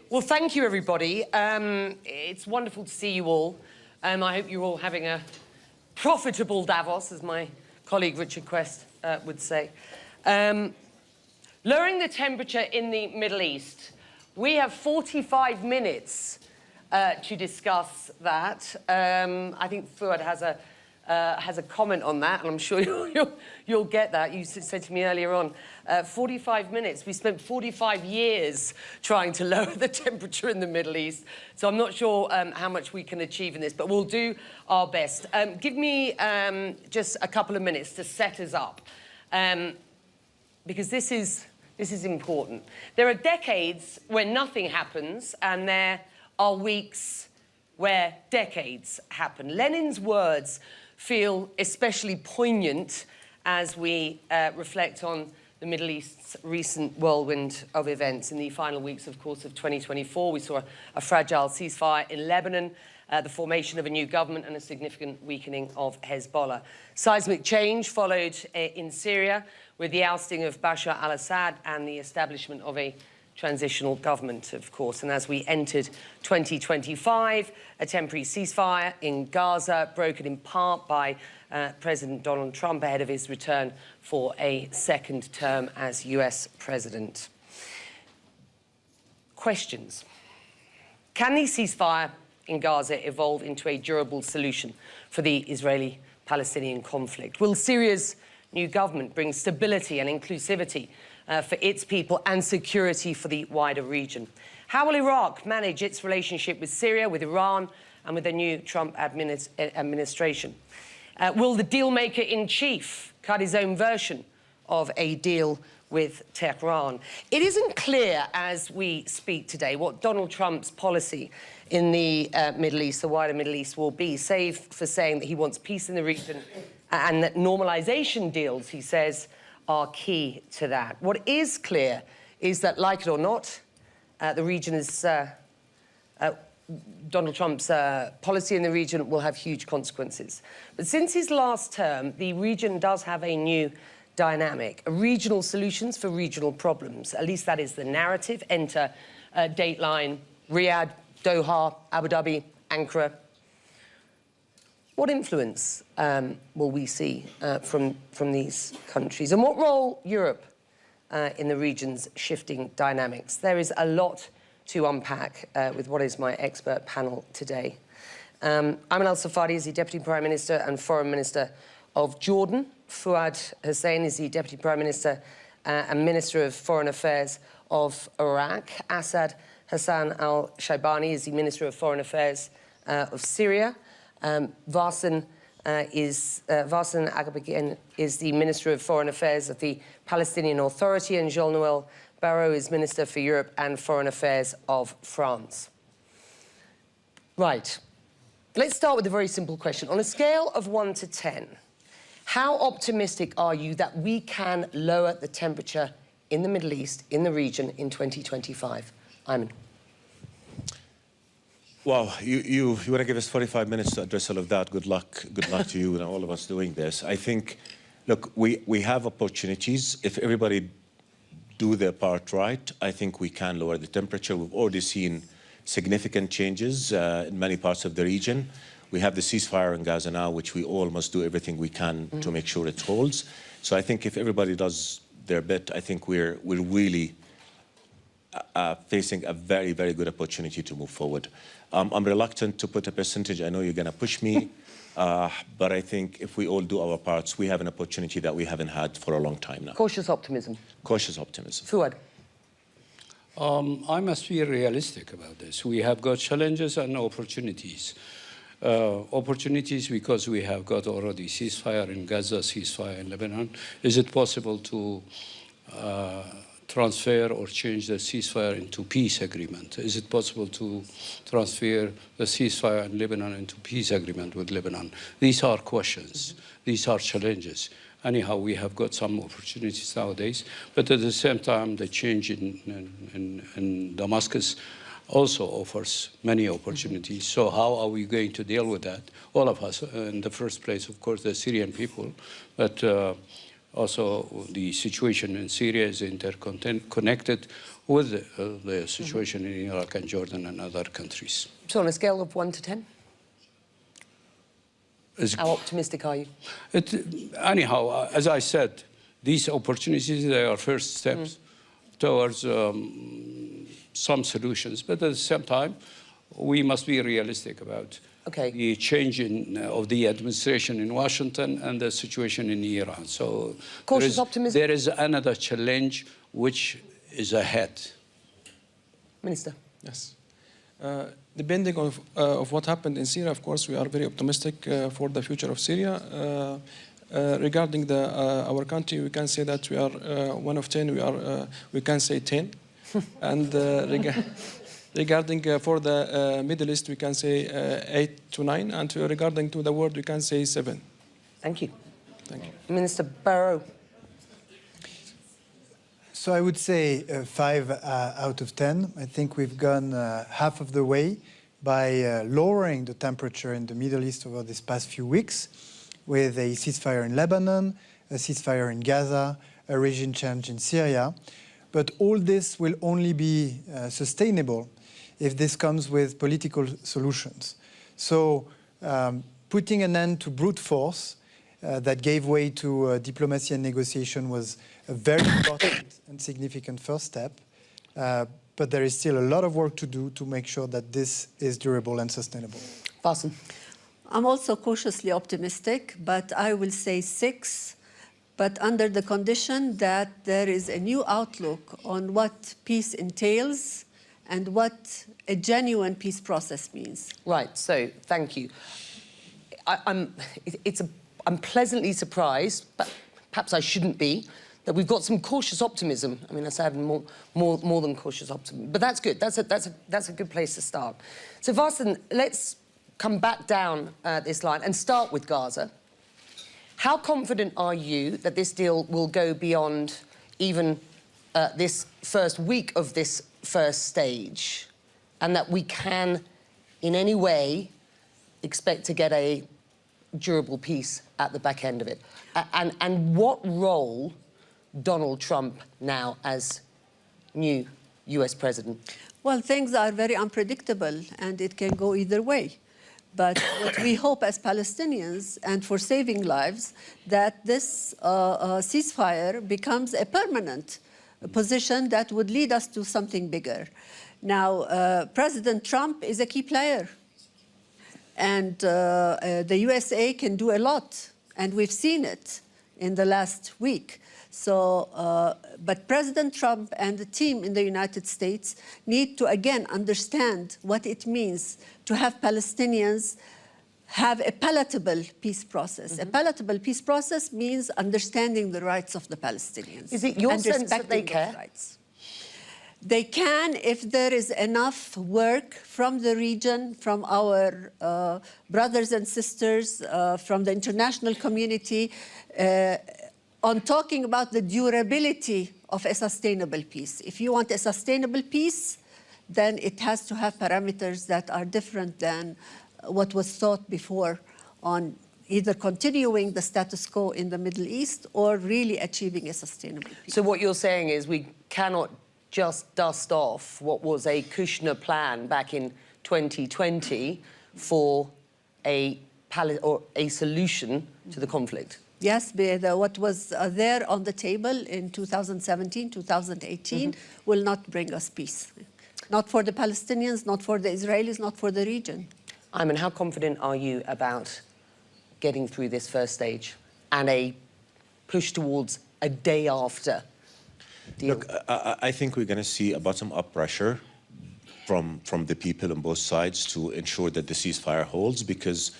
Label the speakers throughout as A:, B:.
A: Well, thank you, everybody. It's wonderful to see you all. I hope you're all having a profitable Davos, as my colleague Richard Quest would say. Lowering the temperature in the Middle East. We have 45 minutes to discuss that. I think Fuad has a comment on that, and I'm sure you'll get that. You said to me earlier on, 45 minutes. We spent 45 years trying to lower the temperature in the Middle East. So I'm not sure how much we can achieve in this, but we'll do our best. Give me just a couple of minutes to set us up, because this is important. There are decades when nothing happens, and there are weeks where decades happen. Lenin's words feel especially poignant as we reflect on the Middle East's recent whirlwind of events. In the final weeks, of course, of 2024, we saw a fragile ceasefire in Lebanon, the formation of a new government, and a significant weakening of Hezbollah. Seismic change followed in Syria with the ousting of Bashar al-Assad and the establishment of a transitional government, of course. And as we entered 2025, a temporary ceasefire in Gaza, broken in part by President Donald Trump ahead of his return for a second term as US president. Questions. Can the ceasefire in Gaza evolve into a durable solution for the Israeli-Palestinian conflict? Will Syria's new government bring stability and inclusivity for its people and security for the wider region? How will Iraq manage its relationship with Syria, with Iran, and with the new Trump administration? Will the deal-maker-in-chief cut his own version of a deal with Tehran? It isn't clear as we speak today what Donald Trump's policy in the Middle East, the wider Middle East, will be, save for saying that he wants peace in the region and that normalization deals, he says, are key to that. What is clear is that, like it or not, the region is Donald Trump's policy in the region will have huge consequences. But since his last term, the region does have a new dynamic, regional solutions for regional problems. At least that is the narrative. Enter Dateline, Riyadh, Doha, Abu Dhabi, Ankara. What influence will we see from these countries? And what role Europe in the region's shifting dynamics? There is a lot to unpack with what is my expert panel today. Ayman al-Safadi is the Deputy Prime Minister and Foreign Minister of Jordan. Fuad Hussein is the Deputy Prime Minister and Minister of Foreign Affairs of Iraq. Hasan AlShaibani is the Minister of Foreign Affairs of Syria. Varsen Aghabekian is the Minister of Foreign Affairs of the Palestinian Authority, and Jean-Noël Barrot is Minister for Europe and Foreign Affairs of France. Right. Let's start with a very simple question. On a scale of 1 to 10, how optimistic are you that we can lower the temperature in the Middle East, in the region, in 2025? Ayman.
B: Wow, you want to give us 45 minutes to address all of that. Good luck to you and all of us doing this. I think, look, we have opportunities. If everybody do their part right, I think we can lower the temperature. We've already seen significant changes in many parts of the region. We have the ceasefire in Gaza now, which we all must do everything we can to make sure it holds. So I think if everybody does their bit, I think we're really facing a very, very good opportunity to move forward. I'm reluctant to put a percentage. I know you're going to push me, but I think if we all do our parts, we have an opportunity that we haven't had for a long time now.
A: Cautious optimism.
B: Cautious optimism.
A: Fuad.
C: I must be realistic about this. We have got challenges and opportunities. Opportunities because we have got already ceasefire in Gaza, ceasefire in Lebanon. Is it possible to transfer or change the ceasefire into peace agreement? Is it possible to transfer the ceasefire in Lebanon into peace agreement with Lebanon? These are questions. These are challenges. Anyhow, we have got some opportunities nowadays, but at the same time, the change in Damascus also offers many opportunities. So how are we going to deal with that? All of us, in the first place, of course, the Syrian people, but Also, the situation in Syria is interconnected with the situation in Iraq and Jordan and other countries.
A: So on a scale of 1 to 10? How optimistic are you?
C: Anyhow, as I said, these opportunities, they are first steps towards some solutions. But at the same time, we must be realistic about the change of the administration in Washington and the situation in Iran. So
A: cautious optimism.
C: There is another challenge which is ahead.
A: Minister.
D: Yes. Depending on what happened in Syria, of course, we are very optimistic for the future of Syria. Regarding our country, we can say that we are 1 of 10. We can say 10. And regarding for the Middle East, we can say 8 to 9. And regarding to the world, we can say 7.
A: Thank you.
D: Thank you.
A: Minister Barrot.
E: So I would say 5 out of 10. I think we've gone half of the way by lowering the temperature in the Middle East over these past few weeks with a ceasefire in Lebanon, a ceasefire in Gaza, a regime change in Syria. But all this will only be sustainable if this comes with political solutions. So putting an end to brute force that gave way to diplomacy and negotiation was a very important and significant first step. But there is still a lot of work to do to make sure that this is durable and sustainable.
A: Varsen.
F: I'm also cautiously optimistic, but I will say 6, but under the condition that there is a new outlook on what peace entails and what a genuine peace process means.
A: Right, so thank you. I'm pleasantly surprised, but perhaps I shouldn't be, that we've got some cautious optimism. I mean, I said more than cautious optimism, but that's good. That's a good place to start. So Varsen, let's come back down this line and start with Gaza. How confident are you that this deal will go beyond even this first week of this first stage, and that we can, in any way, expect to get a durable peace at the back end of it? And what role Donald Trump now as new US president?
F: Well, things are very unpredictable and it can go either way. But what we hope as Palestinians, and for saving lives, that this ceasefire becomes a permanent position that would lead us to something bigger. Now, President Trump is a key player. And the USA can do a lot. And we've seen it in the last week. So, but President Trump and the team in the United States need to, again, understand what it means to have Palestinians have a palatable peace process. A palatable peace process means understanding the rights of the Palestinians.
A: Is it your sense that they care?
F: Rights. They can if there is enough work from the region, from our brothers and sisters, from the international community, on talking about the durability of a sustainable peace. If you want a sustainable peace, then it has to have parameters that are different than what was thought before on either continuing the status quo in the Middle East or really achieving a sustainable peace.
A: So what you're saying is we cannot just dust off what was a Kushner plan back in 2020 for a solution to the conflict?
F: Yes, what was there on the table in 2017, 2018 will not bring us peace. Not for the Palestinians, not for the Israelis, not for the region.
A: Ayman, how confident are you about getting through this first stage and a push towards a day after deal?
B: Look, I think we're going to see a bottom-up pressure from the people on both sides to ensure that the ceasefire holds, because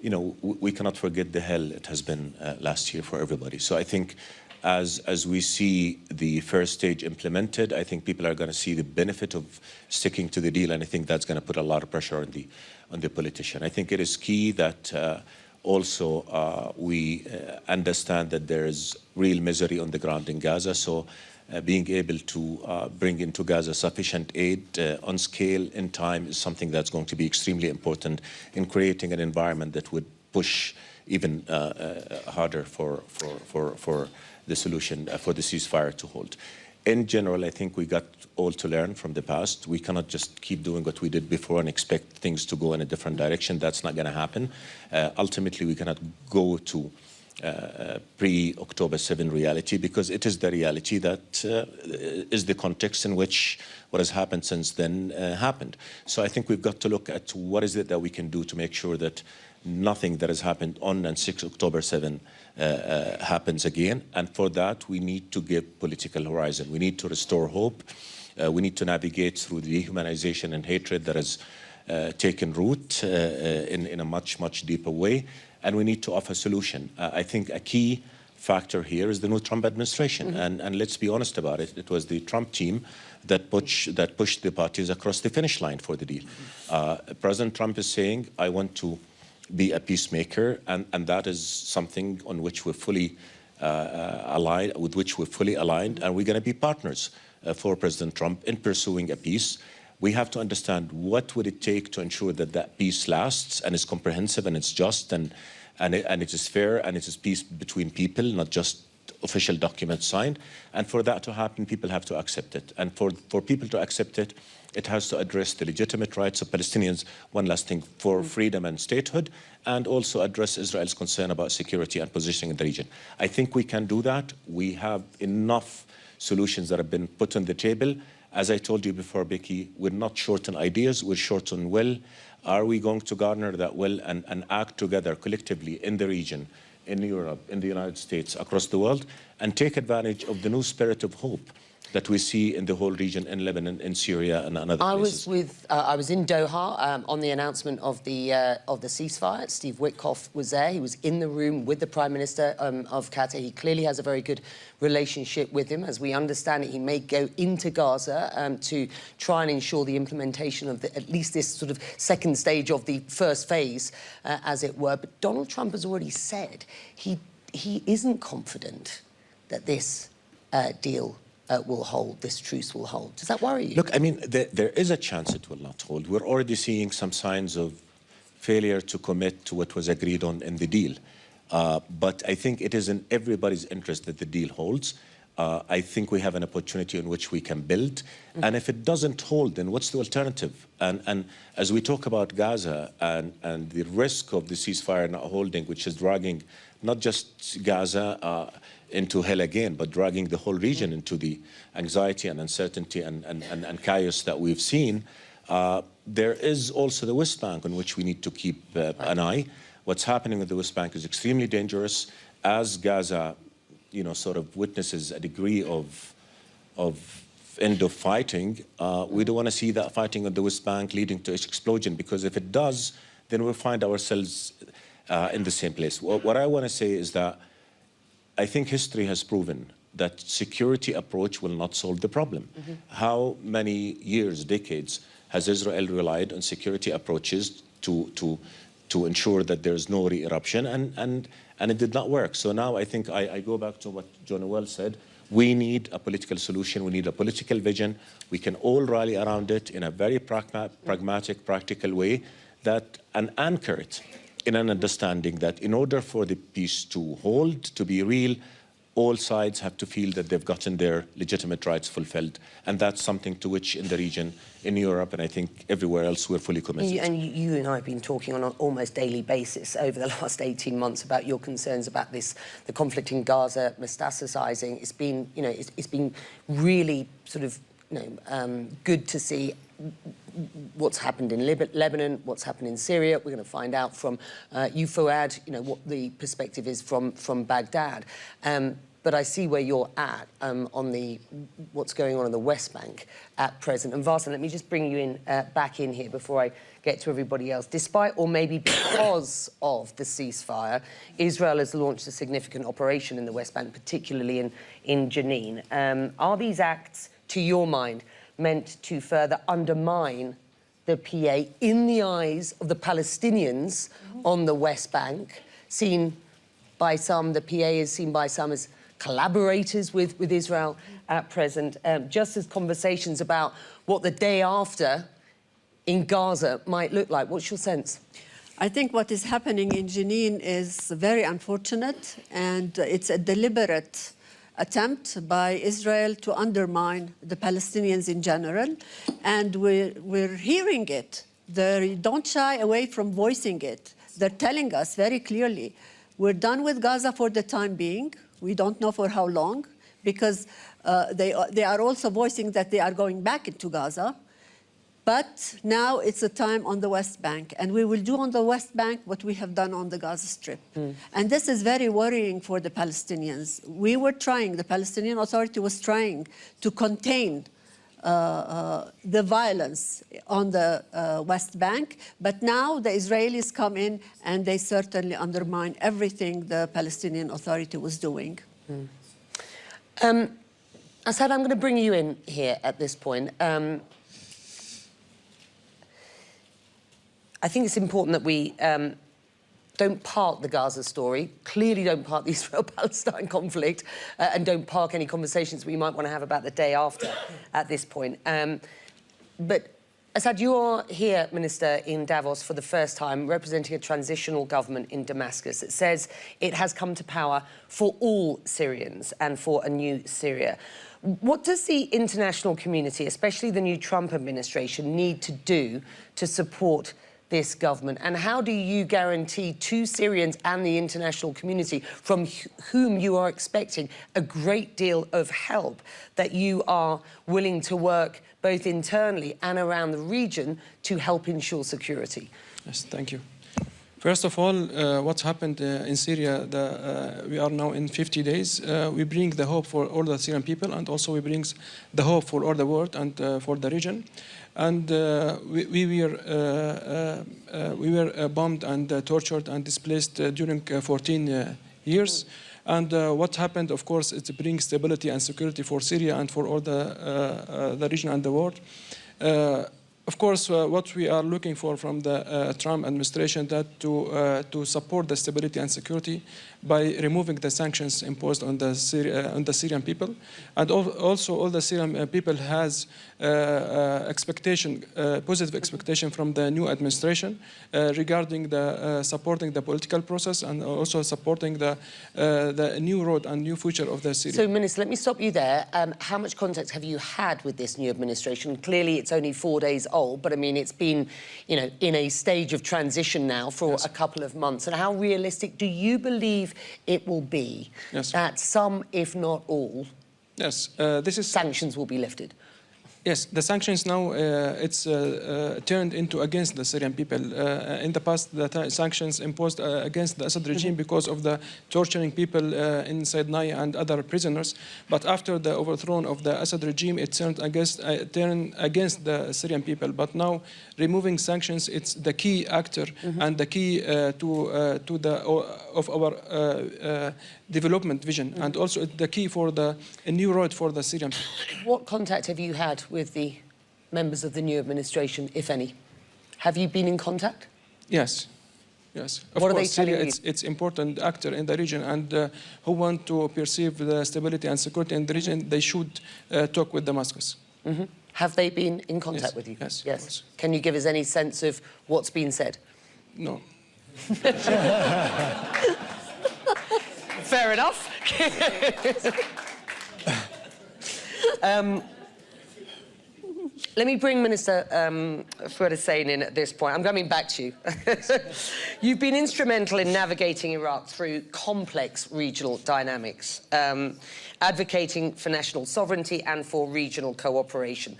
B: you know, we cannot forget the hell it has been last year for everybody. So I think as we see the first stage implemented, I think people are going to see the benefit of sticking to the deal, and I think that's going to put a lot of pressure on the politician. I think it is key that also we understand that there is real misery on the ground in Gaza. So being able to bring into Gaza sufficient aid on scale, in time, is something that's going to be extremely important in creating an environment that would push even harder for the solution for the ceasefire to hold. In general, I think we got all to learn from the past. We cannot just keep doing what we did before and expect things to go in a different direction. That's not going to happen. Ultimately, we cannot go to pre-October 7 reality, because it is the reality that is the context in which what has happened since then happened. So I think we've got to look at what is it that we can do to make sure that nothing that has happened on and 6 October 7 happens again. And for that, we need to give political horizon. We need to restore hope. We need to navigate through the dehumanization and hatred that has taken root in a much, much deeper way. And we need to offer a solution. I think a key factor here is the new Trump administration. And let's be honest about it. It was the Trump team that pushed the parties across the finish line for the deal. President Trump is saying, I want to be a peacemaker, and that is something on which we're fully aligned, with which we're fully aligned, and we're going to be partners for President Trump in pursuing a peace. We have to understand what would it take to ensure that that peace lasts and is comprehensive and it's just and it is fair and it is peace between people, not just official documents signed. And for that to happen, people have to accept it. And for people to accept it, it has to address the legitimate rights of Palestinians, one last thing, for freedom and statehood, and also address Israel's concern about security and positioning in the region. I think we can do that. We have enough solutions that have been put on the table. As I told you before, Becky, we're not short on ideas, we're short on will. Are we going to garner that will and act together collectively in the region, in Europe, in the United States, across the world, and take advantage of the new spirit of hope that we see in the whole region, in Lebanon, in Syria, and other places?
A: I was in Doha on the announcement of the ceasefire. Steve Witkoff was there. He was in the room with the Prime Minister of Qatar. He clearly has a very good relationship with him. As we understand it, he may go into Gaza to try and ensure the implementation of at least this sort of second stage of the first phase, as it were. But Donald Trump has already said he isn't confident that this deal will hold, this truce will hold. Does that worry you?
B: Look, I mean, there is a chance it will not hold. We're already seeing some signs of failure to commit to what was agreed on in the deal. But I think it is in everybody's interest that the deal holds. I think we have an opportunity in which we can build. And if it doesn't hold, then what's the alternative? And as we talk about Gaza and the risk of the ceasefire not holding, which is dragging not just Gaza into hell again, but dragging the whole region into the anxiety and uncertainty and chaos that we've seen, there is also the West Bank on which we need to keep an eye. What's happening with the West Bank is extremely dangerous. As Gaza, sort of witnesses a degree of end of fighting, we don't want to see that fighting on the West Bank leading to its explosion, because if it does, then we'll find ourselves in the same place. What I want to say is that I think history has proven that security approach will not solve the problem. How many years, decades, has Israel relied on security approaches to ensure that there's no re-eruption, and it did not work. So now I think I go back to what Jean-Noël said. We need a political solution. We need a political vision. We can all rally around it in a very pragmatic, practical way, and anchor it in an understanding that in order for the peace to hold, to be real, all sides have to feel that they've gotten their legitimate rights fulfilled. And that's something to which in the region, in Europe, and I think everywhere else, we're fully committed.
A: And you and I have been talking on an almost daily basis over the last 18 months about your concerns about the conflict in Gaza metastasizing. It's been, it's been really sort of, good to see what's happened in Lebanon, what's happened in Syria. We're going to find out from you, Fuad, what the perspective is from Baghdad. But I see where you're at on what's going on in the West Bank at present. And Varsen, let me just bring you back in here before I get to everybody else. Despite, or maybe because of the ceasefire, Israel has launched a significant operation in the West Bank, particularly in Jenin. Are these acts, to your mind, meant to further undermine the PA in the eyes of the Palestinians on the West Bank? Seen by some, the PA is seen by some as collaborators with Israel at present, just as conversations about what the day after in Gaza might look like. What's your sense?
F: I think what is happening in Jenin is very unfortunate, and it's a deliberate attempt by Israel to undermine the Palestinians in general, and we're hearing it. They don't shy away from voicing it. They're telling us very clearly, we're done with Gaza for the time being. We don't know for how long, because they are also voicing that they are going back into Gaza. But now it's a time on the West Bank, and we will do on the West Bank what we have done on the Gaza Strip. And this is very worrying for the Palestinians. The Palestinian Authority was trying to contain the violence on the West Bank, but now the Israelis come in and they certainly undermine everything the Palestinian Authority was doing.
A: Asaad, I'm going to bring you in here at this point. I think it's important that we don't park the Gaza story, clearly don't park the Israel-Palestine conflict, and don't park any conversations we might want to have about the day after at this point. But Asaad, you are here, Minister, in Davos for the first time, representing a transitional government in Damascus. It says it has come to power for all Syrians and for a new Syria. What does the international community, especially the new Trump administration, need to do to support this government? And how do you guarantee to Syrians and the international community, from whom you are expecting a great deal of help, that you are willing to work both internally and around the region to help ensure security?
D: Yes, thank you. First of all, what's happened in Syria, we are now in 50 days. We bring the hope for all the Syrian people, and also we bring the hope for all the world and for the region. And we were bombed and tortured and displaced during 14 years. And what happened, of course, it brings stability and security for Syria and for all the region and the world. Of course, what we are looking for from the Trump administration, that to support the stability and security by removing the sanctions imposed on the Syrian people, and also all the Syrian people has positive expectation from the new administration regarding the supporting the political process and also supporting the new road and new future of the Syria.
A: So, Minister, let me stop you there. How much contact have you had with this new administration? Clearly, it's only 4 days old, but I mean, it's been, you know, in a stage of transition now for a couple of months. And how realistic do you believe it will be that some, if not all, sanctions will be lifted?
D: Yes, the sanctions now, it's turned into against the Syrian people. In the past, the sanctions imposed against the Assad regime because of the torturing people in Sinai and other prisoners. But after the overthrow of the Assad regime, it turned against the Syrian people. But now, removing sanctions, it's the key actor and the key of our development vision, and also the key for a new road for the Syrian people.
A: What contact have you had with the members of the new administration, if any? Have you been in contact?
D: Yes. Yes. Of
A: what
D: course,
A: are they telling
D: Syria,
A: you?
D: it's important actor in the region, and who want to perceive the stability and security in the region, they should talk with Damascus.
A: Have they been in contact with you?
D: Yes.
A: Yes. Can you give us any sense of what's been said?
D: No.
A: Fair enough. Let me bring Minister Fuad Hussein in at this point. I'm coming back to you. You've been instrumental in navigating Iraq through complex regional dynamics, advocating for national sovereignty and for regional cooperation.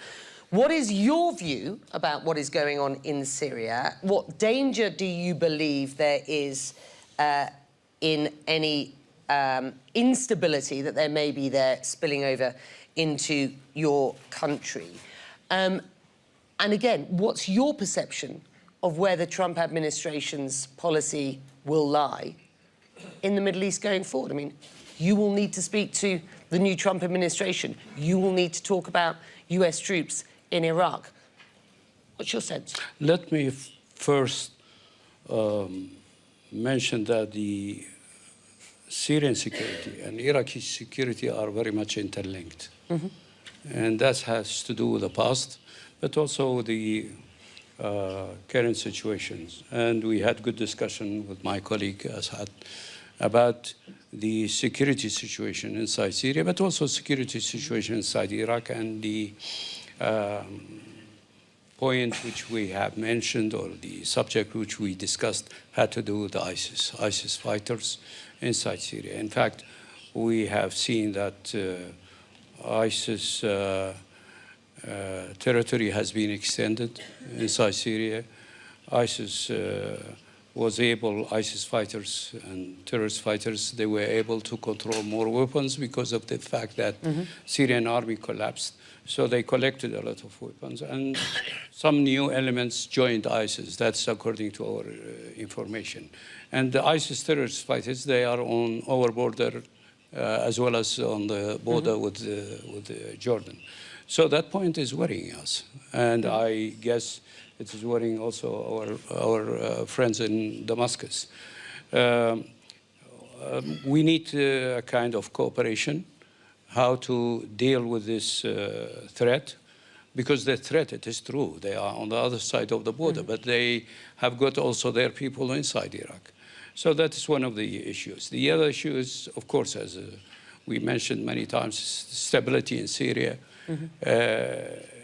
A: What is your view about what is going on in Syria? What danger do you believe there is in any instability that there may be there spilling over into your country? And again, what's your perception of where the Trump administration's policy will lie in the Middle East going forward? I mean, you will need to speak to the new Trump administration. You will need to talk about US troops in Iraq. What's your sense?
C: Let me first mention that the Syrian security and Iraqi security are very much interlinked. And that has to do with the past, but also the current situations. And we had good discussion with my colleague Asaad about the security situation inside Syria, but also security situation inside Iraq, and the point which we have mentioned, or the subject which we discussed, had to do with ISIS fighters inside Syria. In fact, we have seen that ISIS territory has been extended inside Syria. ISIS fighters and terrorist fighters, they were able to control more weapons because of the fact that Syrian army collapsed. So they collected a lot of weapons, and some new elements joined ISIS. That's according to our information. And the ISIS terrorist fighters, they are on our border as well as on the border with Jordan. So that point is worrying us. And I guess it is worrying also our friends in Damascus. We need a kind of cooperation, how to deal with this threat, because the threat, it is true, they are on the other side of the border, but they have got also their people inside Iraq. So that is one of the issues. The other issue is, of course, as we mentioned many times, stability in Syria.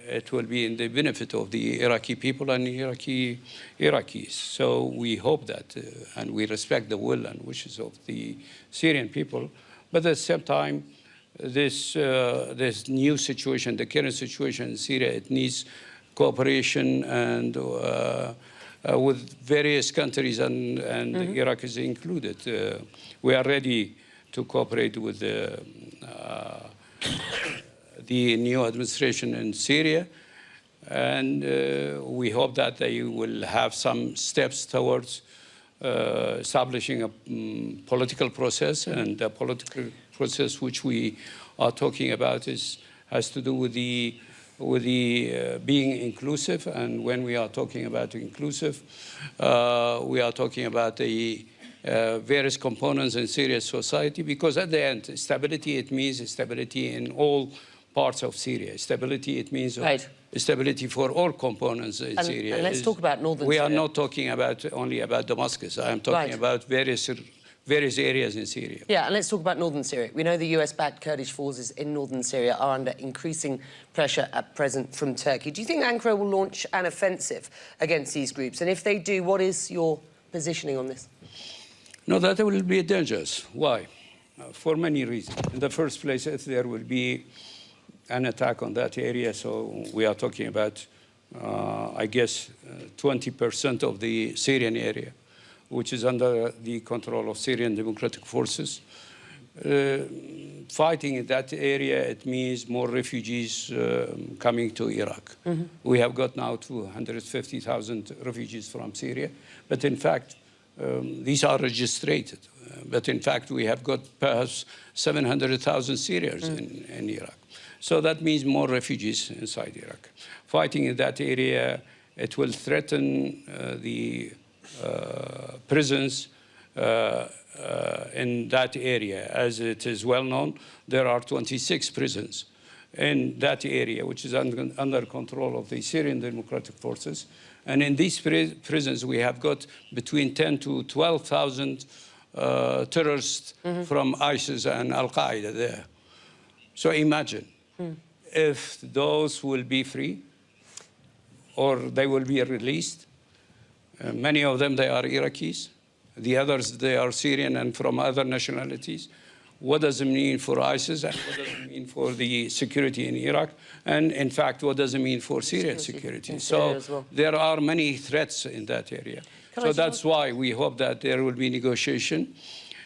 C: It will be in the benefit of the Iraqi people and Iraqis. So we hope that, and we respect the will and wishes of the Syrian people, but at the same time, this new situation, the current situation in Syria, it needs cooperation and with various countries, and Iraq is included. We are ready to cooperate with the new administration in Syria, and we hope that they will have some steps towards establishing a political process, and the political process which we are talking about has to do with the being inclusive. And when we are talking about inclusive, we are talking about the various components in Syria's society, because at the end, stability, it means stability in all parts of Syria. Stability, it means stability for all components in Syria.
A: And let's talk about northern
C: Syria.
A: We
C: are not talking only about Damascus. I am talking about various areas in Syria.
A: Yeah, and let's talk about northern Syria. We know the US-backed Kurdish forces in northern Syria are under increasing pressure at present from Turkey. Do you think Ankara will launch an offensive against these groups? And if they do, what is your positioning on this?
C: No, that will be dangerous. Why? For many reasons. In the first place, if there will be an attack on that area, so we are talking about, I guess, 20% of the Syrian area, which is under the control of Syrian Democratic Forces. Fighting in that area, it means more refugees coming to Iraq. We have got now 250,000 refugees from Syria, but in fact, these are registered. But in fact, we have got perhaps 700,000 Syrians in Iraq. So that means more refugees inside Iraq. Fighting in that area, it will threaten the prisons in that area. As it is well known, there are 26 prisons in that area, which is under control of the Syrian Democratic Forces. And in these prisons, we have got between 10 to 12,000 terrorists from ISIS and Al-Qaeda there. So imagine if those will be free or they will be released. Many of them, they are Iraqis. The others, they are Syrian and from other nationalities. What does it mean for ISIS, and what does it mean for the security in Iraq? And in fact, what does it mean for Syrian security? So there are many threats in that area. So that's why we hope that there will be negotiation.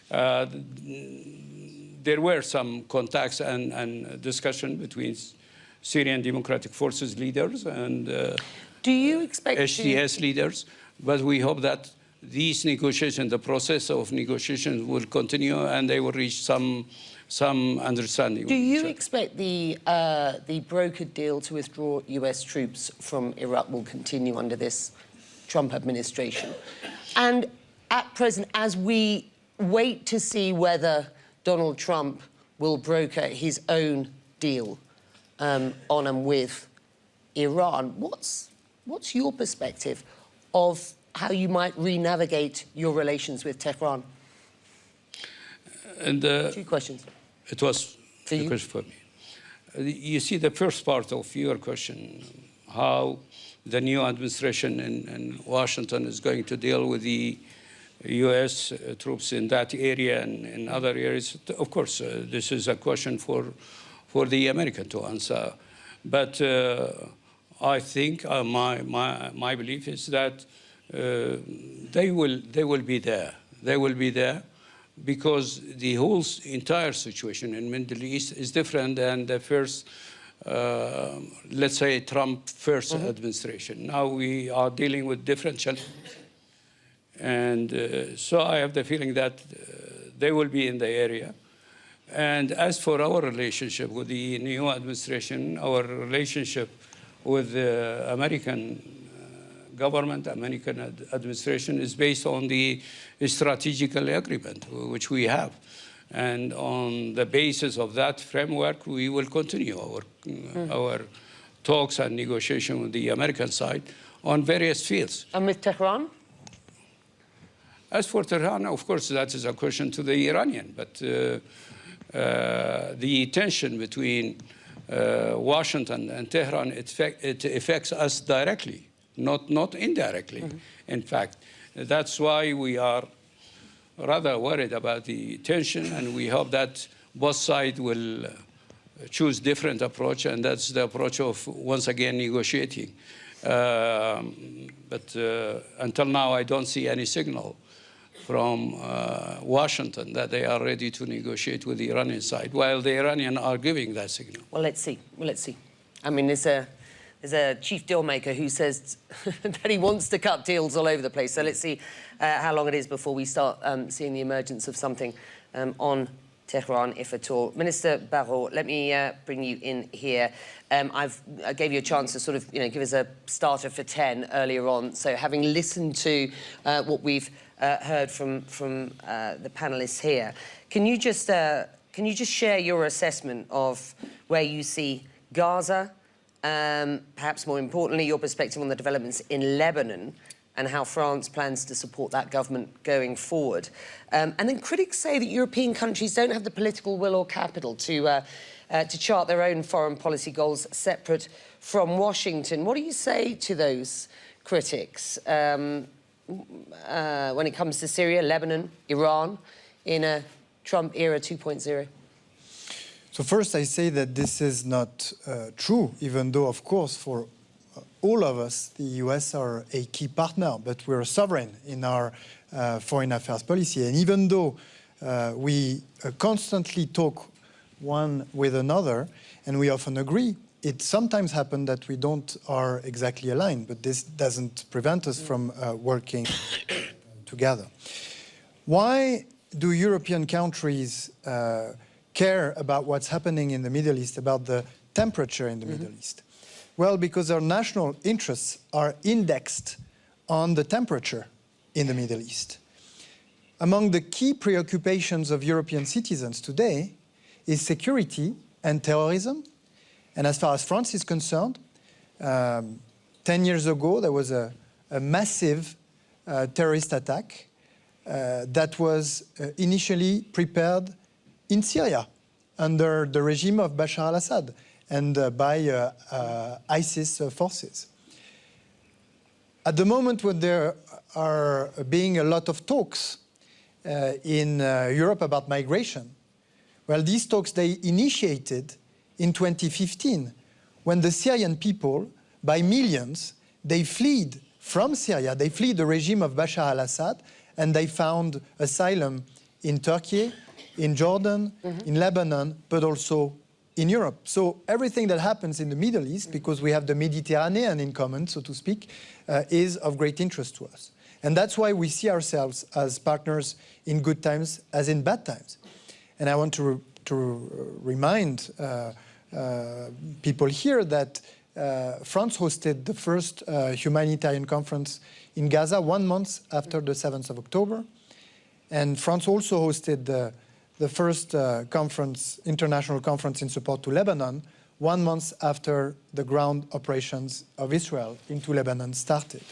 C: There were some contacts and discussion between Syrian Democratic Forces leaders and
A: do you expect
C: HTS leaders, but we hope that these negotiations, the process of negotiations will continue and they will reach some understanding.
A: Do you expect the brokered deal to withdraw US troops from Iraq will continue under this Trump administration? And at present, as we wait to see whether Donald Trump will broker his own deal on and with Iran, what's your perspective of how you might re-navigate your relations with Tehran?
C: And
A: 2 questions.
C: it was
A: For
C: a
A: you?
C: question for me. You see the first part of your question, how the new administration in Washington is going to deal with the U.S. Troops in that area and in other areas. Of course, this is a question for the American to answer. But I think my belief is that they will be there. They will be there because the whole entire situation in Middle East is different than the first, let's say, Trump first administration. Now we are dealing with different challenges. And so I have the feeling that they will be in the area. And as for our relationship with the new administration, our relationship with the American government, American administration is based on the strategical agreement which we have. And on the basis of that framework, we will continue our talks and negotiation with the American side on various fields.
A: And with Tehran?
C: As for Tehran, of course, that is a question to the Iranian, but the tension between Washington and Tehran, it affects us directly, not indirectly. In fact, that's why we are rather worried about the tension, and we hope that both sides will choose different approach, and that's the approach of, once again, negotiating. But until now, I don't see any signal from Washington that they are ready to negotiate with the Iranian side, while the Iranians are giving that signal.
A: Well, let's see. Well, let's see. I mean, there's a chief deal maker who says that he wants to cut deals all over the place. So let's see how long it is before we start seeing the emergence of something on Tehran, if at all. Minister Barrot, let me bring you in here. I gave you a chance to sort of, give us a starter for 10 earlier on. So having listened to what we've heard from the panelists here, can you just share your assessment of where you see Gaza, perhaps more importantly, your perspective on the developments in Lebanon and how France plans to support that government going forward? And then critics say that European countries don't have the political will or capital to chart their own foreign policy goals separate from Washington. What do you say to those critics when it comes to Syria, Lebanon, Iran, in a Trump era 2.0?
E: So first, I say that this is not true, even though, of course, for all of us, the US are a key partner, but we're sovereign in our foreign affairs policy. And even though we constantly talk one with another, and we often agree, it sometimes happens that we are exactly aligned, but this doesn't prevent us from working together. Why do European countries care about what's happening in the Middle East, about the temperature in the Middle East? Well, because our national interests are indexed on the temperature in the Middle East. Among the key preoccupations of European citizens today is security and terrorism. And as far as France is concerned, 10 years ago, there was a massive terrorist attack that was initially prepared in Syria under the regime of Bashar al-Assad and by ISIS forces. At the moment when there are being a lot of talks in Europe about migration, well, these talks, they initiated in 2015, when the Syrian people, by millions, they fled from Syria, they fled the regime of Bashar al-Assad, and they found asylum in Turkey, in Jordan, in Lebanon, but also in Europe. So everything that happens in the Middle East, because we have the Mediterranean in common, so to speak, is of great interest to us. And that's why we see ourselves as partners in good times as in bad times. And I want to remind people here that France hosted the first humanitarian conference in Gaza 1 month after the 7th of October. And France also hosted the first international conference in support to Lebanon 1 month after the ground operations of Israel into Lebanon started.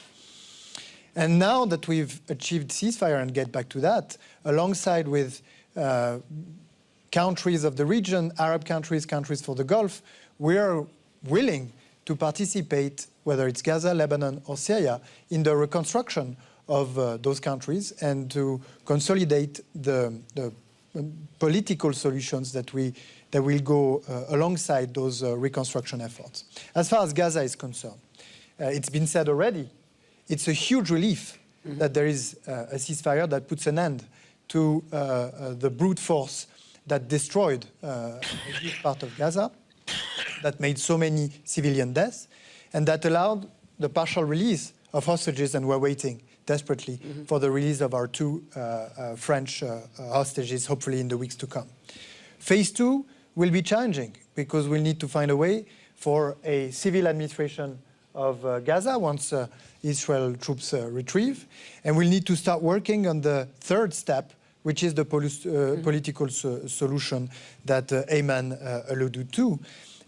E: And now that we've achieved ceasefire, and get back to that, alongside with countries of the region, Arab countries, countries for the Gulf, we are willing to participate, whether it's Gaza, Lebanon, or Syria, in the reconstruction of those countries and to consolidate the political solutions that will go alongside those reconstruction efforts. As far as Gaza is concerned, it's been said already, it's a huge relief that there is a ceasefire that puts an end to the brute force that destroyed a huge part of Gaza, that made so many civilian deaths, and that allowed the partial release of hostages, and we're waiting desperately for the release of our two French hostages, hopefully in the weeks to come. Phase 2 will be challenging because we'll need to find a way for a civil administration of Gaza once Israel troops retrieve, and we'll need to start working on the third step, which is the political solution that Ayman alluded to.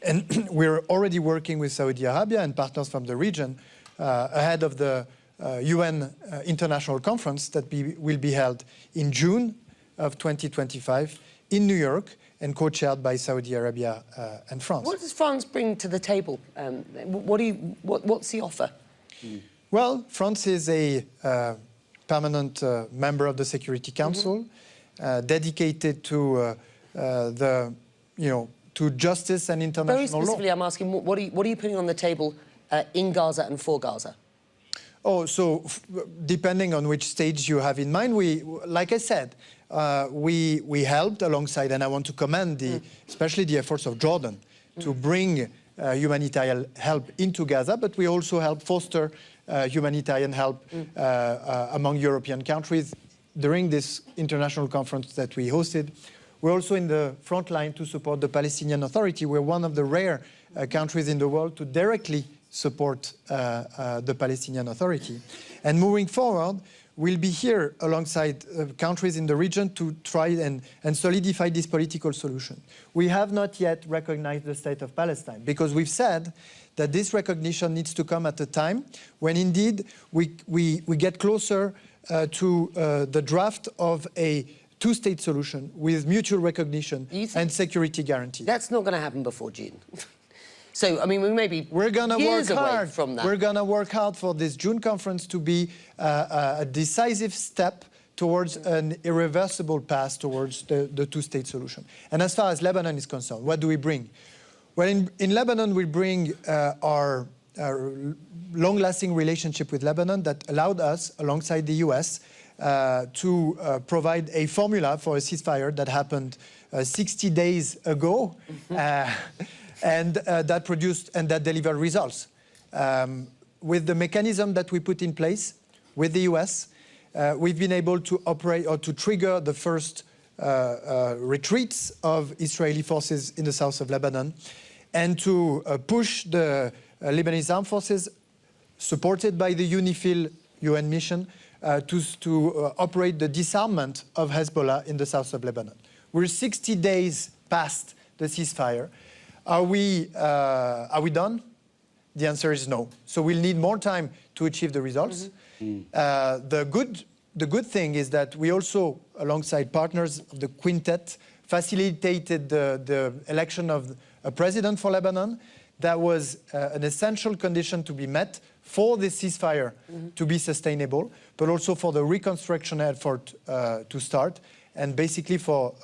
E: And we're already working with Saudi Arabia and partners from the region ahead of the UN International Conference that will be held in June of 2025 in New York and co-chaired by Saudi Arabia and France.
A: What does France bring to the table? What's the offer?
E: Well, France is a permanent member of the Security Council, dedicated to to justice and international law.
A: Very specifically, I'm asking, what are you putting on the table in Gaza and for Gaza?
E: Oh, so depending on which stage you have in mind, like I said, we helped alongside, and I want to commend especially the efforts of Jordan to bring humanitarian help into Gaza, but we also helped foster humanitarian help among European countries during this international conference that we hosted. We're also in the front line to support the Palestinian Authority. We're one of the rare countries in the world to directly support the Palestinian Authority. And moving forward, we'll be here alongside countries in the region to try and solidify this political solution. We have not yet recognized the state of Palestine because we've said that this recognition needs to come at a time when indeed we get closer to the draft of a two-state solution with mutual recognition and security guarantee.
A: That's not going to happen before June. So, I mean, we may be
E: We're going to work hard
A: from that.
E: We're going to work hard for this June conference to be a decisive step towards an irreversible path towards the two-state solution. And as far as Lebanon is concerned, what do we bring? Well, in Lebanon, we bring our long-lasting relationship with Lebanon that allowed us, alongside the US, to provide a formula for a ceasefire that happened 60 days ago. And that produced and that delivered results. With the mechanism that we put in place with the US, we've been able to operate or to trigger the first retreats of Israeli forces in the south of Lebanon and to push the Lebanese armed forces, supported by the UNIFIL UN mission, to operate the disarmament of Hezbollah in the south of Lebanon. We're 60 days past the ceasefire. Are we done? The answer is no. So we'll need more time to achieve the results. The good thing is that we also, alongside partners of the quintet, facilitated the election of a president for Lebanon. That was an essential condition to be met for the ceasefire to be sustainable, but also for the reconstruction effort to start, and basically for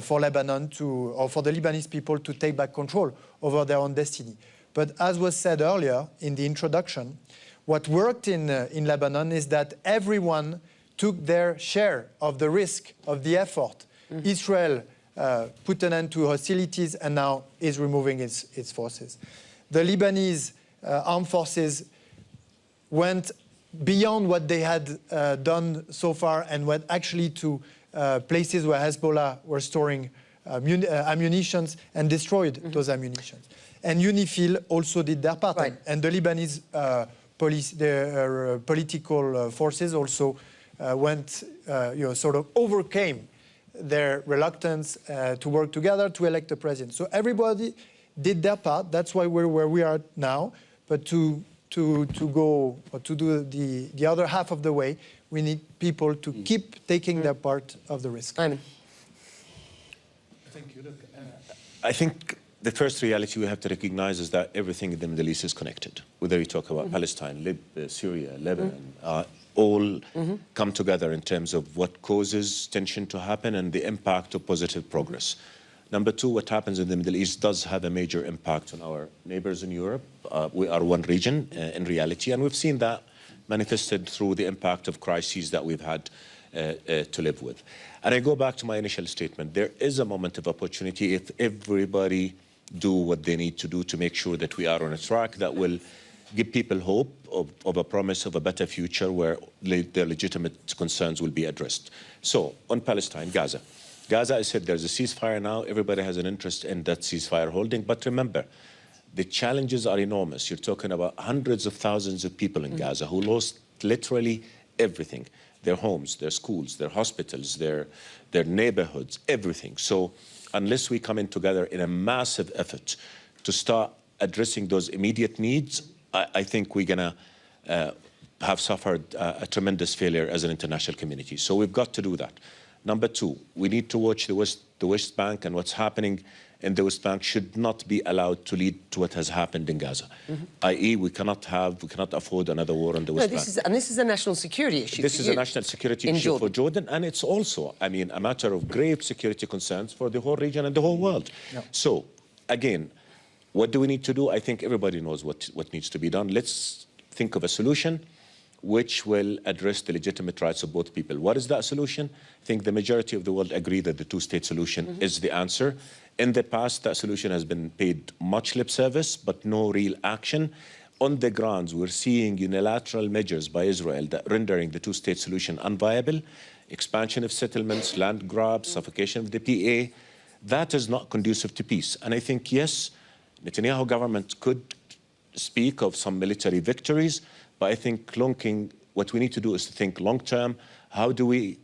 E: Lebanon or for the Lebanese people to take back control over their own destiny. But as was said earlier in the introduction, what worked in Lebanon is that everyone took their share of the risk, of the effort. Israel put an end to hostilities and now is removing its forces. The Lebanese armed forces went beyond what they had done so far and went actually to places where Hezbollah were storing ammunitions and destroyed those ammunitions. And UNIFIL also did their part.
A: Right.
E: And the Lebanese political forces also sort of overcame their reluctance to work together to elect a president. So everybody did their part. That's why we're where we are now. But to go or to do the other half of the way, we need people to keep taking their part of the risk.
A: Ayman.
B: Thank you. Look, I think the first reality we have to recognize is that everything in the Middle East is connected. Whether you talk about Palestine, Syria, Lebanon, all come together in terms of what causes tension to happen and the impact of positive progress. Number two, what happens in the Middle East does have a major impact on our neighbors in Europe. We are one region in reality, and we've seen that manifested through the impact of crises that we've had to live with. And I go back to my initial statement. There is a moment of opportunity if everybody do what they need to do to make sure that we are on a track that will give people hope of a promise of a better future where their legitimate concerns will be addressed. So, on Palestine, Gaza. Gaza, I said there's a ceasefire now. Everybody has an interest in that ceasefire holding. But remember, the challenges are enormous. You're talking about hundreds of thousands of people in Gaza who lost literally everything. Their homes, their schools, their hospitals, their neighborhoods, everything. So unless we come in together in a massive effort to start addressing those immediate needs, I think we're going to have suffered a tremendous failure as an international community. So we've got to do that. Number two, we need to watch the West Bank, and what's happening in the West Bank should not be allowed to lead to what has happened in Gaza. I.e., we cannot afford another war on the West Bank.
A: This is a national security issue.
B: This is a national security issue for Jordan, and it's also, I mean, a matter of grave security concerns for the whole region and the whole world. Yeah. So, again, what do we need to do? I think everybody knows what needs to be done. Let's think of a solution which will address the legitimate rights of both people. What is that solution? I think the majority of the world agree that the two-state solution is the answer. In the past, that solution has been paid much lip service, but no real action. On the grounds, we're seeing unilateral measures by Israel that rendering the two-state solution unviable, expansion of settlements, land grabs, suffocation of the PA. That is not conducive to peace. And I think, yes, Netanyahu government could speak of some military victories, but I think what we need to do is to think long-term. How do we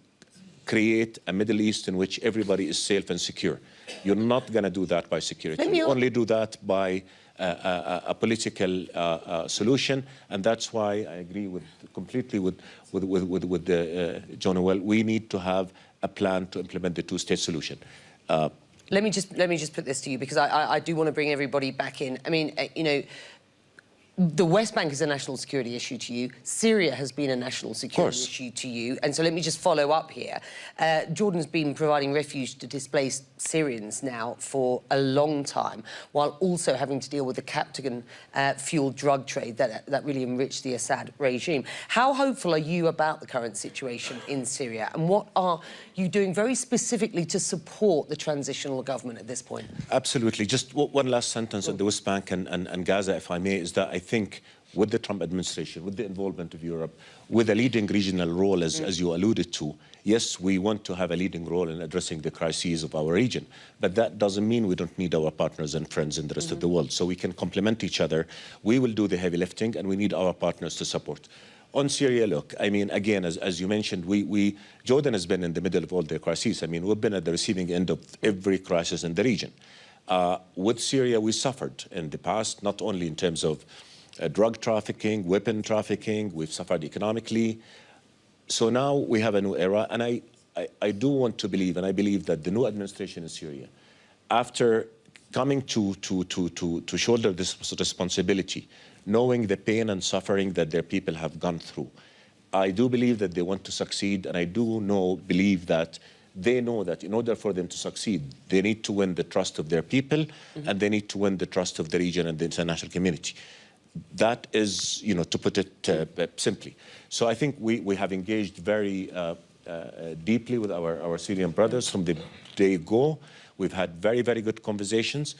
B: create a Middle East in which everybody is safe and secure? You're not going to do that by security. You only do that by a political solution, and that's why I agree completely with Jean-Noël. We need to have a plan to implement the two-state solution.
A: Let me just put this to you, because I do want to bring everybody back in. I mean, you know, the West Bank is a national security issue to you. Syria has been a national security issue to you. And so let me just follow up here. Jordan's been providing refuge to displaced Syrians now for a long time, while also having to deal with the Captagon-fueled drug trade that really enriched the Assad regime. How hopeful are you about the current situation in Syria? And what are you doing very specifically to support the transitional government at this point?
B: Absolutely. Just one last sentence on the West Bank and Gaza, if I may, is that I think with the Trump administration, with the involvement of Europe, with a leading regional role, as you alluded to, yes, we want to have a leading role in addressing the crises of our region. But that doesn't mean we don't need our partners and friends in the rest of the world. So we can complement each other. We will do the heavy lifting, and we need our partners to support. On Syria, look, I mean, again, as you mentioned, Jordan has been in the middle of all the crises. I mean, we've been at the receiving end of every crisis in the region. With Syria, we suffered in the past, not only in terms of drug trafficking, weapon trafficking, we've suffered economically. So now we have a new era, and I do want to believe, and I believe that the new administration in Syria, after coming to shoulder this responsibility, knowing the pain and suffering that their people have gone through, I do believe that they want to succeed, and I do believe that they know that in order for them to succeed, they need to win the trust of their people, and they need to win the trust of the region and the international community. That is, you know, to put it simply. So I think we have engaged very deeply with our Syrian brothers from the day go. We've had very, very good conversations.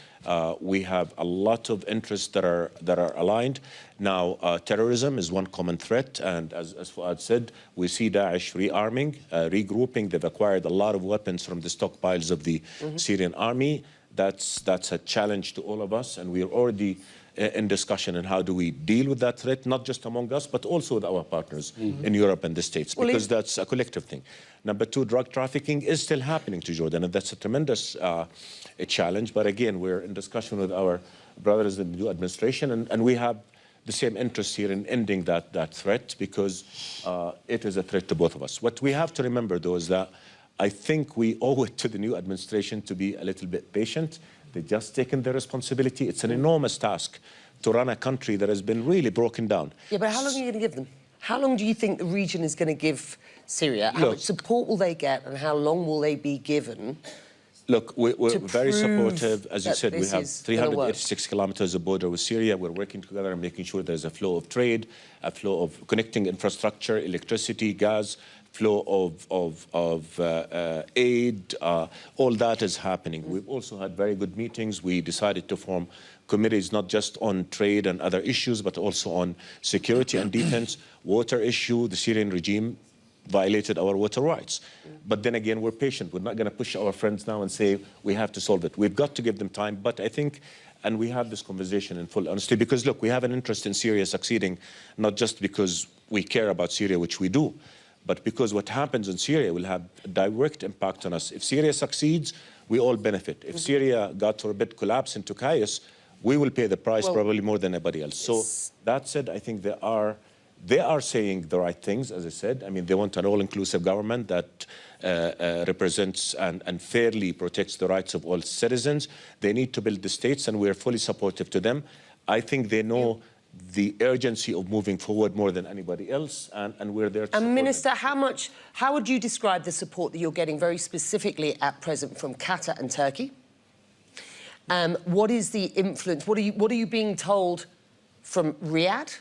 B: We have a lot of interests that are aligned. Now, terrorism is one common threat, and as Fuad said, we see Daesh rearming, regrouping. They've acquired a lot of weapons from the stockpiles of the Syrian army. That's a challenge to all of us, and we're already in discussion on how do we deal with that threat, not just among us, but also with our partners in Europe and the States, because that's a collective thing. Number two, drug trafficking is still happening to Jordan, and that's a tremendous challenge. But again, we're in discussion with our brothers in the new administration, and we have the same interest here in ending that threat, because it is a threat to both of us. What we have to remember, though, is that I think we owe it to the new administration to be a little bit patient. They've just taken their responsibility. It's an enormous task to run a country that has been really broken down.
A: Yeah, but how long are you going to give them? How long do you think the region is going to give Syria? How much support will they get, and how long will they be given?
B: Look, we're very supportive. As you said, we have 386 kilometers of border with Syria. We're working together and making sure there's a flow of trade, a flow of connecting infrastructure, electricity, gas, flow of aid. All that is happening. We've also had very good meetings. We decided to form committees not just on trade and other issues, but also on security and defense, water issue. The Syrian regime violated our water rights. But then again, we're patient. We're not going to push our friends now and say, we have to solve it. We've got to give them time. But I think, and we have this conversation in full honesty, because look, we have an interest in Syria succeeding, not just because we care about Syria, which we do, but because what happens in Syria will have a direct impact on us. If Syria succeeds, we all benefit. If Syria, God forbid, collapse into chaos, we will pay the price probably more than anybody else. So that said, I think they are saying the right things, as I said. I mean, they want an all-inclusive government that represents and fairly protects the rights of all citizens. They need to build the states, and we are fully supportive to them. I think they know the urgency of moving forward more than anybody else, and we're there to support
A: Minister,
B: them.
A: how would you describe the support that you're getting very specifically at present from Qatar and Turkey? What is the influence? What are you being told from Riyadh?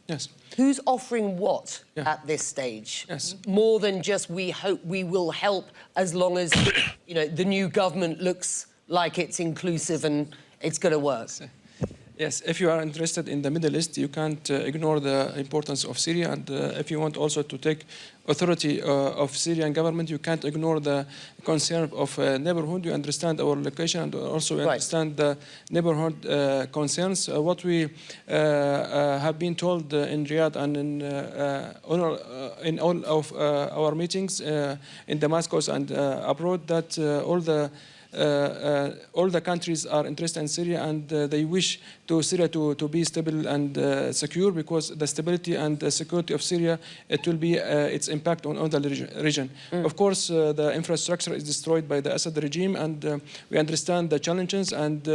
D: Yes.
A: Who's offering what at this stage?
D: Yes.
A: More than just we hope we will help as long as the new government looks like it's inclusive and it's going to work.
D: Yes, if you are interested in the Middle East, you can't ignore the importance of Syria. And if you want also to take authority of Syrian government, you can't ignore the concern of neighborhood. You understand our location, and also understand the neighborhood concerns. What we have been told in Riyadh and in all of our meetings in Damascus and abroad, that all the countries are interested in Syria, and they wish to Syria to be stable and secure, because the stability and the security of Syria, it will be its impact on the region. Of course, the infrastructure is destroyed by the Assad regime, and we understand the challenges, and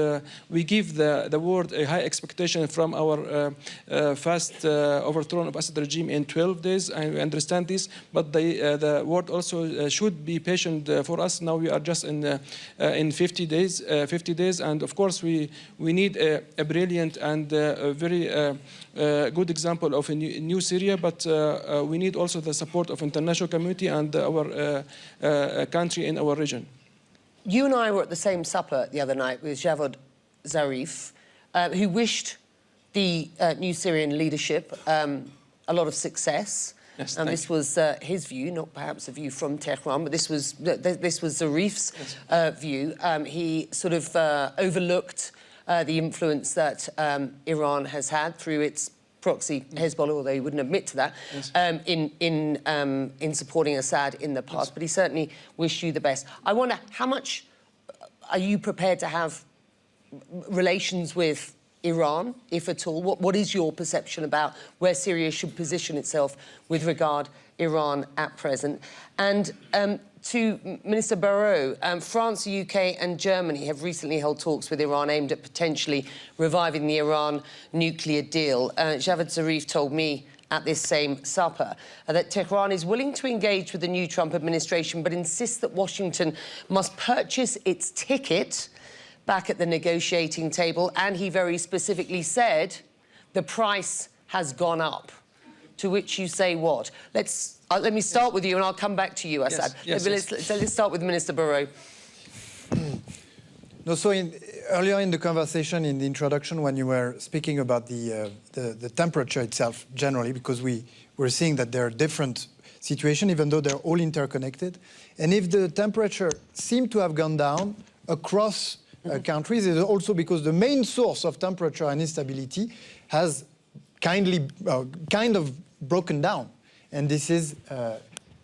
D: we give the world a high expectation from our fast overthrow of Assad regime in 12 days, and we understand this, but the world also should be patient for us. Now we are just in 50 days, and of course we need a brilliant and a very good example of a new Syria, but we need also the support of international community and our country in our region.
A: You and I were at the same supper the other night with Javad Zarif, who wished the new Syrian leadership a lot of success.
D: Yes,
A: and this was his view, not perhaps a view from Tehran, but this was Zarif's view. He sort of overlooked the influence that Iran has had through its proxy Hezbollah, although he wouldn't admit to that, in supporting Assad in the past. But he certainly wished you the best. I wonder, how much are you prepared to have relations with Iran, if at all? What is your perception about where Syria should position itself with regard Iran at present? And to Minister Barrot, France, the UK and Germany have recently held talks with Iran aimed at potentially reviving the Iran nuclear deal. Javad Zarif told me at this same supper that Tehran is willing to engage with the new Trump administration, but insists that Washington must purchase its ticket back at the negotiating table, and he very specifically said the price has gone up. To which you say what? Let me start with you, and I'll come back to you, Asad. Let's start with Minister Barrot.
E: No, so earlier in the conversation, in the introduction, when you were speaking about the temperature itself generally, because we were seeing that there are different situations, even though they're all interconnected, and if the temperature seemed to have gone down across countries, is also because the main source of temperature and instability has kind of broken down, and this is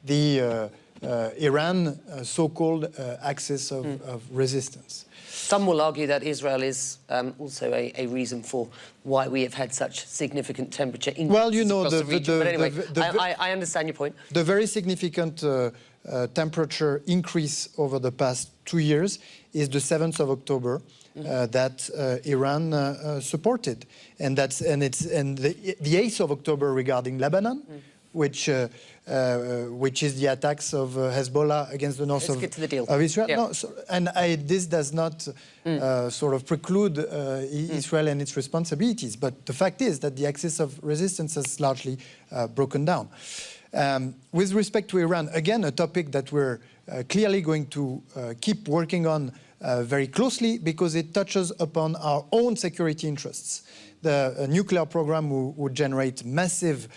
E: the Iran so-called axis of resistance.
A: Some will argue that Israel is also a reason for why we have had such significant temperature increases
E: well, you know,
A: across the region. But anyway, I understand your point.
E: The very significant temperature increase over the past 2 years is the 7th of October that Iran supported, and the 8th of October regarding Lebanon, which is the attacks of Hezbollah against the north
A: Let's get to the deal.
E: of Israel.
A: Yeah.
E: No, this does not sort of preclude Israel and its responsibilities, but the fact is that the axis of resistance has largely broken down. With respect to Iran, again, a topic that we're clearly going to keep working on very closely because it touches upon our own security interests. The nuclear program would generate massive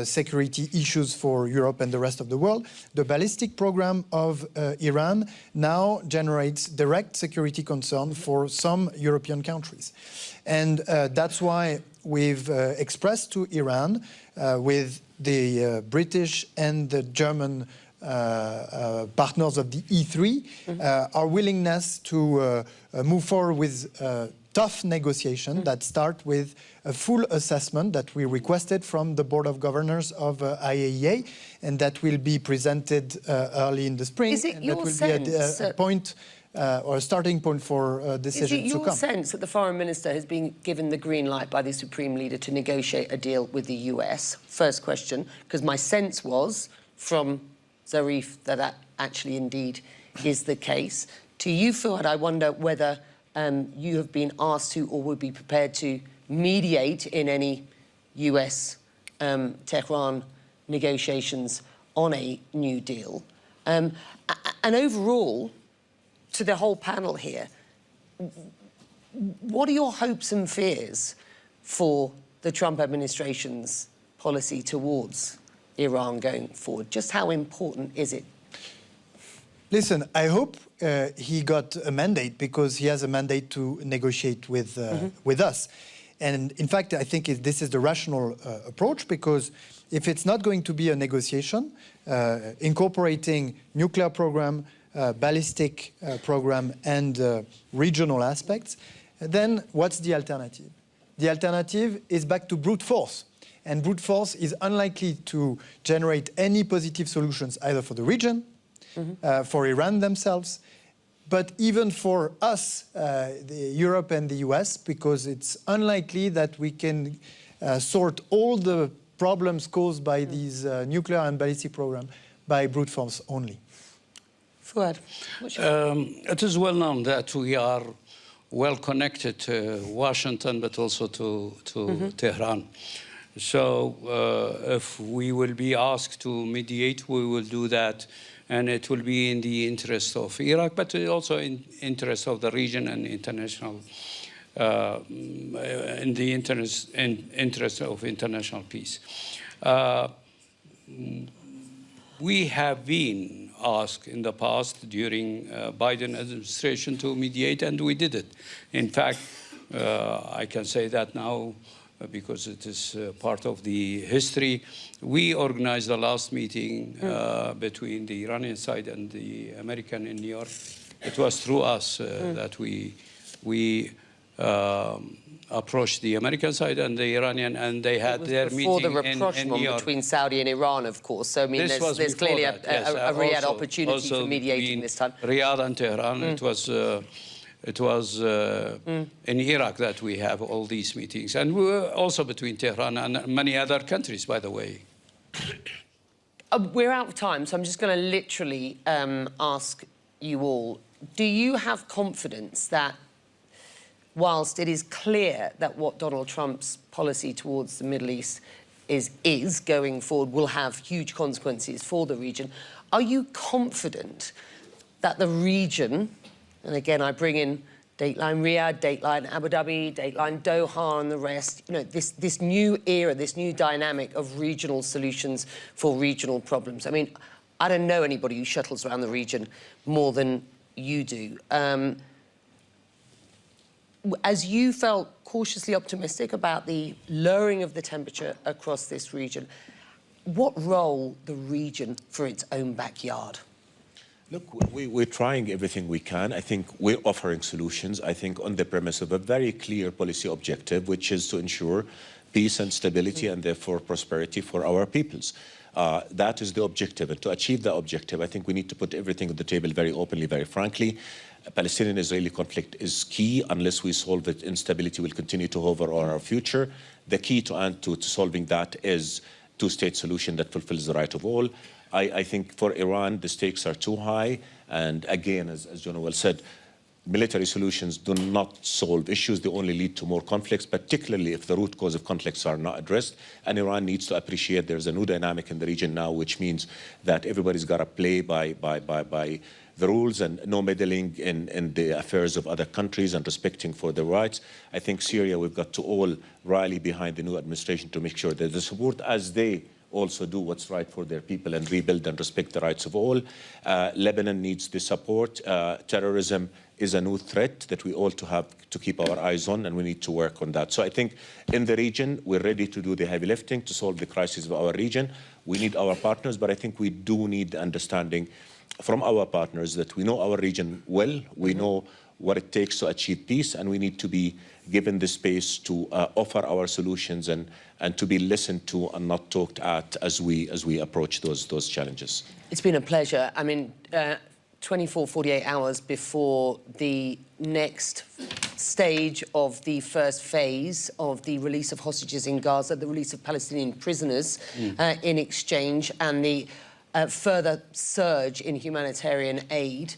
E: security issues for Europe and the rest of the world. The ballistic program of Iran now generates direct security concern for some European countries. And that's why we've expressed to Iran with the British and the German partners of the E3 our willingness to move forward with tough negotiation that start with a full assessment that we requested from the Board of Governors of IAEA, and that will be presented early in the spring.
A: Is it
E: and
A: your
E: that will
A: sense
E: be a point or a starting point for decisions to come.
A: Is it your sense that the Foreign Minister has been given the green light by the Supreme Leader to negotiate a deal with the US? First question, because my sense was from Zarif that actually indeed is the case. To you, Fuad, I wonder whether you have been asked to or would be prepared to mediate in any US Tehran negotiations on a new deal. And overall, to the whole panel here, what are your hopes and fears for the Trump administration's policy towards Iran going forward? Just how important is it?
E: Listen, I hope he got a mandate because he has a mandate to negotiate with us. And in fact, I think this is the rational approach, because if it's not going to be a negotiation, incorporating nuclear program, ballistic program, and regional aspects, then what's the alternative? The alternative is back to brute force. And brute force is unlikely to generate any positive solutions either for the region, for Iran themselves, but even for us, Europe and the US, because it's unlikely that we can sort all the problems caused by these nuclear and ballistic programs by brute force only.
A: Fuad,
C: it is well known that we are well connected to Washington, but also to Tehran. So if we will be asked to mediate, we will do that. And it will be in the interest of Iraq, but also in interest of the region and international, in the interest of international peace. We have been asked in the past during Biden administration to mediate, and we did it. In fact, I can say that now, because it is part of the history. We organized the last meeting between the Iranian side and the American in New York. It was through us that we approached the American side and the Iranian, and they had their meeting
A: before the
C: in New
A: rapprochement
C: York.
A: between Saudi and Iran, of course. So, I mean, there's clearly a Riyadh opportunity for mediating this time.
C: Riyadh and Tehran, it was in Iraq that we have all these meetings. And we were also between Tehran and many other countries, by the way.
A: We're out of time, so I'm just going to literally ask you all, do you have confidence that whilst it is clear that what Donald Trump's policy towards the Middle East is going forward will have huge consequences for the region, are you confident that the region, and again, I bring in Dateline Riyadh, Dateline Abu Dhabi, Dateline Doha and the rest, you know, this new era, this new dynamic of regional solutions for regional problems. I mean, I don't know anybody who shuttles around the region more than you do. As you felt cautiously optimistic about the lowering of the temperature across this region, what role the region for its own backyard?
B: Look, we're trying everything we can. I think we're offering solutions, I think, on the premise of a very clear policy objective, which is to ensure peace and stability and therefore prosperity for our peoples. That is the objective. And to achieve that objective, I think we need to put everything on the table very openly, very frankly. Palestinian-Israeli conflict is key. Unless we solve it, instability will continue to hover over our future. The key to solving that is two-state solution that fulfills the right of all. I think for Iran, the stakes are too high. And again, as Jean-Noël said, military solutions do not solve issues. They only lead to more conflicts, particularly if the root cause of conflicts are not addressed. And Iran needs to appreciate there's a new dynamic in the region now, which means that everybody's got to play by the rules and no meddling in the affairs of other countries and respecting for their rights. I think Syria, we've got to all rally behind the new administration to make sure that the support as they also do what's right for their people and rebuild and respect the rights of all. Lebanon needs the support. Terrorism is a new threat that we all have to keep our eyes on, and we need to work on that. So I think in the region, we're ready to do the heavy lifting to solve the crisis of our region. We need our partners, but I think we do need the understanding from our partners that we know our region well, we know what it takes to achieve peace, and we need to be given the space to offer our solutions and to be listened to and not talked at as we approach those challenges.
A: It's been a pleasure. I mean, 24, 48 hours before the next stage of the first phase of the release of hostages in Gaza, the release of Palestinian prisoners in exchange, and the further surge in humanitarian aid.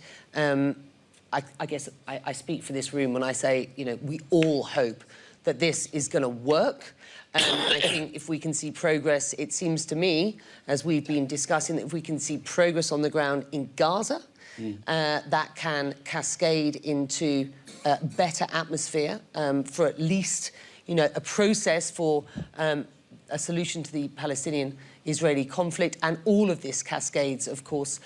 A: I guess I speak for this room when I say, you know, we all hope that this is going to work. I think if we can see progress, it seems to me, as we've been discussing, that if we can see progress on the ground in Gaza, that can cascade into a better atmosphere for at least, you know, a process for a solution to the Palestinian-Israeli conflict, and all of this cascades, of course,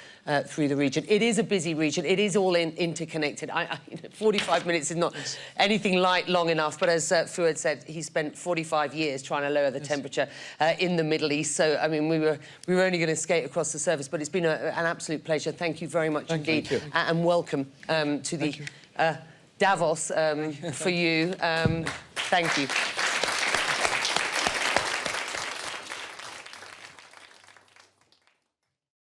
A: through the region. It is a busy region. It is all interconnected. 45 minutes is not anything long enough, but as Fuad said, he spent 45 years trying to lower the temperature in the Middle East. So, I mean, we were only going to skate across the surface, but it's been an absolute pleasure. Thank you very much indeed.
D: Thank you.
A: And welcome to the Davos for you. Thank you.